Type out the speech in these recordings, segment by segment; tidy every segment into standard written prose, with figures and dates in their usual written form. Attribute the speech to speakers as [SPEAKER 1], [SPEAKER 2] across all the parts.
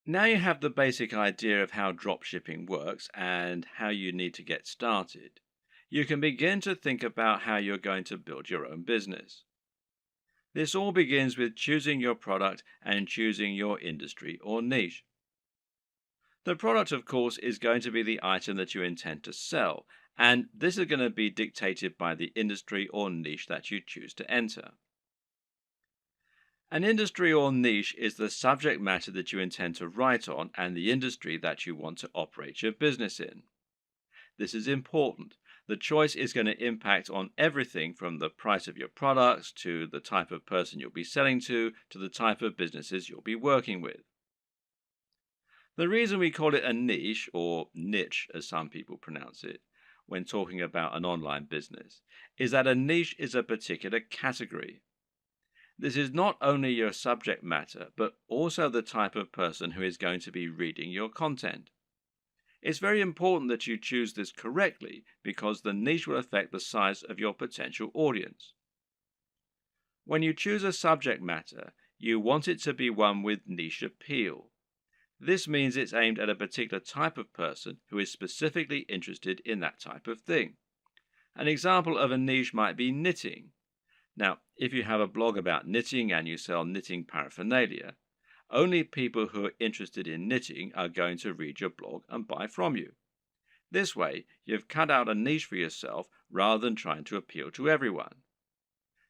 [SPEAKER 1] Now you have the basic idea of how dropshipping works and how you need to get started. You can begin to think about how you're going to build your own business. This all begins with choosing your product and choosing your industry or niche. The product, of course, is going to be the item that you intend to sell, and this is going to be dictated by the industry or niche that you choose to enter. An industry or niche is the subject matter that you intend to write on and the industry that you want to operate your business in. This is important. The choice is going to impact on everything from the price of your products to the type of person you'll be selling to the type of businesses you'll be working with. The reason we call it a niche, or niche as some people pronounce it, when talking about an online business, is that a niche is a particular category. This is not only your subject matter, but also the type of person who is going to be reading your content. It's very important that you choose this correctly because the niche will affect the size of your potential audience. When you choose a subject matter, you want it to be one with niche appeal. This means it's aimed at a particular type of person who is specifically interested in that type of thing. An example of a niche might be knitting. Now, if you have a blog about knitting and you sell knitting paraphernalia, only people who are interested in knitting are going to read your blog and buy from you. This way, you've cut out a niche for yourself rather than trying to appeal to everyone.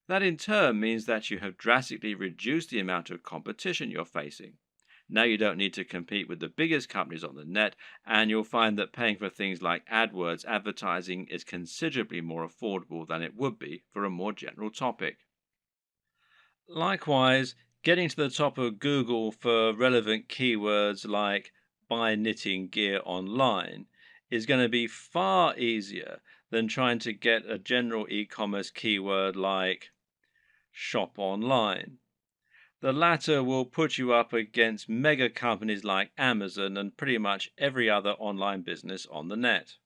[SPEAKER 1] That in turn means that you have drastically reduced the amount of competition you're facing. Now you don't need to compete with the biggest companies on the net, and you'll find that paying for things like AdWords advertising is considerably more affordable than it would be for a more general topic. Likewise, getting to the top of Google for relevant keywords like buy knitting gear online is going to be far easier than trying to get a general e-commerce keyword like shop online. The latter will put you up against mega companies like Amazon and pretty much every other online business on the net.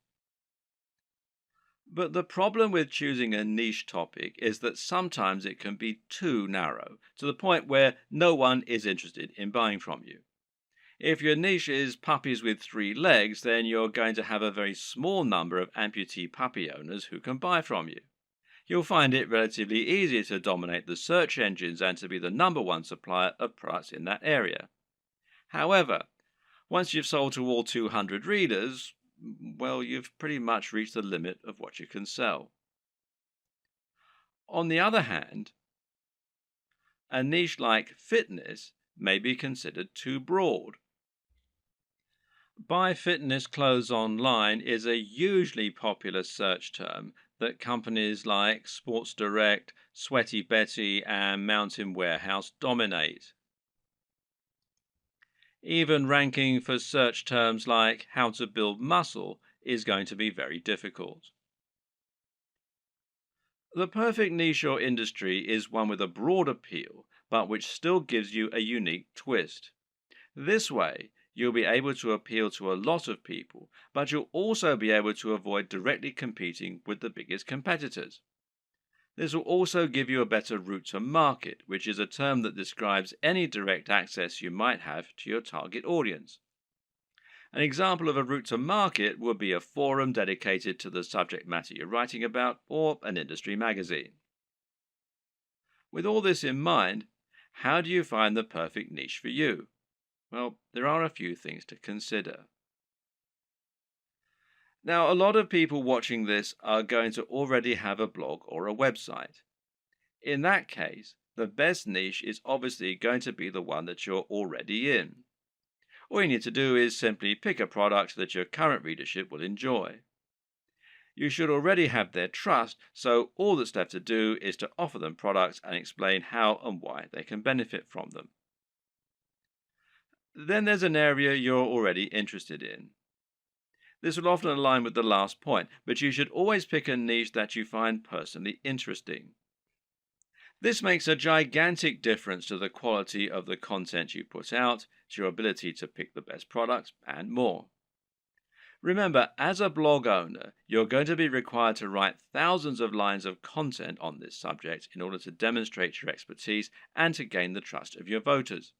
[SPEAKER 1] But the problem with choosing a niche topic is that sometimes it can be too narrow, to the point where no one is interested in buying from you. If your niche is puppies with three legs, then you're going to have a very small number of amputee puppy owners who can buy from you. You'll find it relatively easy to dominate the search engines and to be the number one supplier of products in that area. However, once you've sold to all 200 readers, well, you've pretty much reached the limit of what you can sell. On the other hand, a niche like fitness may be considered too broad. Buy fitness clothes online is a hugely popular search term that companies like Sports Direct, Sweaty Betty, and Mountain Warehouse dominate. Even ranking for search terms like how to build muscle is going to be very difficult. The perfect niche or industry is one with a broad appeal, but which still gives you a unique twist. This way, you'll be able to appeal to a lot of people, but you'll also be able to avoid directly competing with the biggest competitors. This will also give you a better route to market, which is a term that describes any direct access you might have to your target audience. An example of a route to market would be a forum dedicated to the subject matter you're writing about, or an industry magazine. With all this in mind, how do you find the perfect niche for you? Well, there are a few things to consider. Now, a lot of people watching this are going to already have a blog or a website. In that case, the best niche is obviously going to be the one that you're already in. All you need to do is simply pick a product that your current readership will enjoy. You should already have their trust, so all that's left to do is to offer them products and explain how and why they can benefit from them. Then there's an area you're already interested in. This will often align with the last point, but you should always pick a niche that you find personally interesting. This makes a gigantic difference to the quality of the content you put out, to your ability to pick the best products, and more. Remember, as a blog owner, you're going to be required to write thousands of lines of content on this subject in order to demonstrate your expertise and to gain the trust of your voters.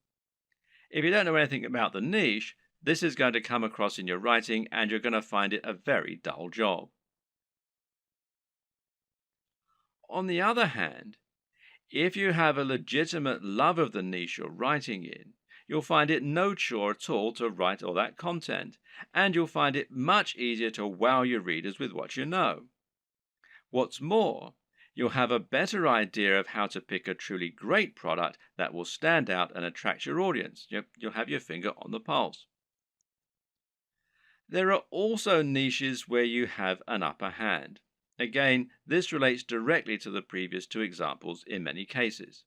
[SPEAKER 1] If you don't know anything about the niche, this is going to come across in your writing and you're going to find it a very dull job. On the other hand, if you have a legitimate love of the niche you're writing in, you'll find it no chore at all to write all that content, and you'll find it much easier to wow your readers with what you know. What's more, you'll have a better idea of how to pick a truly great product that will stand out and attract your audience. You'll have your finger on the pulse. There are also niches where you have an upper hand. Again, this relates directly to the previous two examples in many cases.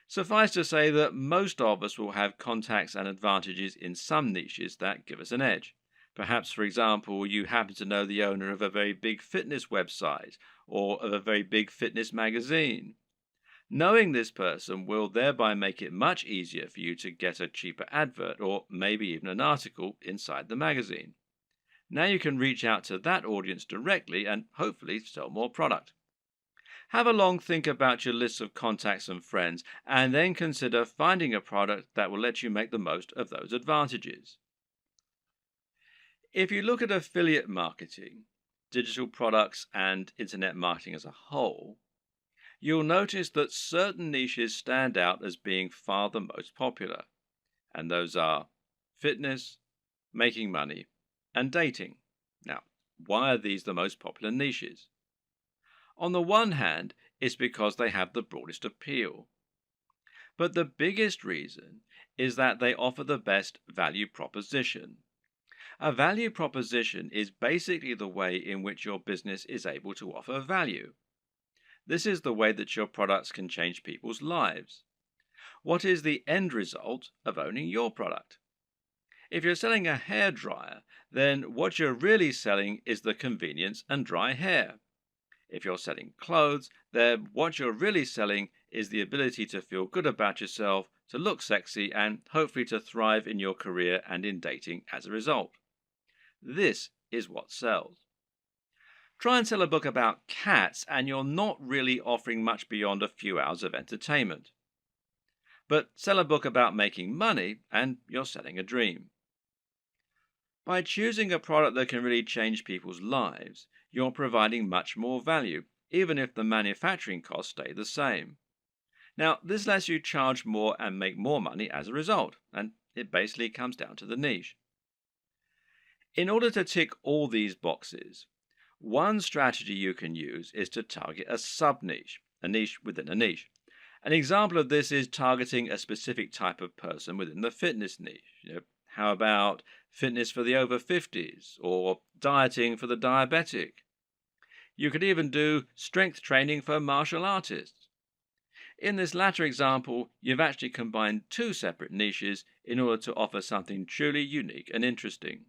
[SPEAKER 1] Suffice to say that most of us will have contacts and advantages in some niches that give us an edge. Perhaps, for example, you happen to know the owner of a very big fitness website or of a very big fitness magazine. Knowing this person will thereby make it much easier for you to get a cheaper advert or maybe even an article inside the magazine. Now you can reach out to that audience directly and hopefully sell more product. Have a long think about your list of contacts and friends, and then consider finding a product that will let you make the most of those advantages. If you look at affiliate marketing, digital products, and internet marketing as a whole, you'll notice that certain niches stand out as being far the most popular, and those are fitness, making money, and dating. Now, why are these the most popular niches? On the one hand, it's because they have the broadest appeal. But the biggest reason is that they offer the best value proposition. A value proposition is basically the way in which your business is able to offer value. This is the way that your products can change people's lives. What is the end result of owning your product? If you're selling a hairdryer, then what you're really selling is the convenience and dry hair. If you're selling clothes, then what you're really selling is the ability to feel good about yourself, to look sexy, and hopefully to thrive in your career and in dating as a result. This is what sells. Try and sell a book about cats, and you're not really offering much beyond a few hours of entertainment. But sell a book about making money, and you're selling a dream. By choosing a product that can really change people's lives, you're providing much more value, even if the manufacturing costs stay the same. Now, this lets you charge more and make more money as a result, and it basically comes down to the niche. In order to tick all these boxes, one strategy you can use is to target a sub-niche, a niche within a niche. An example of this is targeting a specific type of person within the fitness niche. How about fitness for the over 50s or dieting for the diabetic? You could even do strength training for martial artists. In this latter example, you've actually combined two separate niches in order to offer something truly unique and interesting.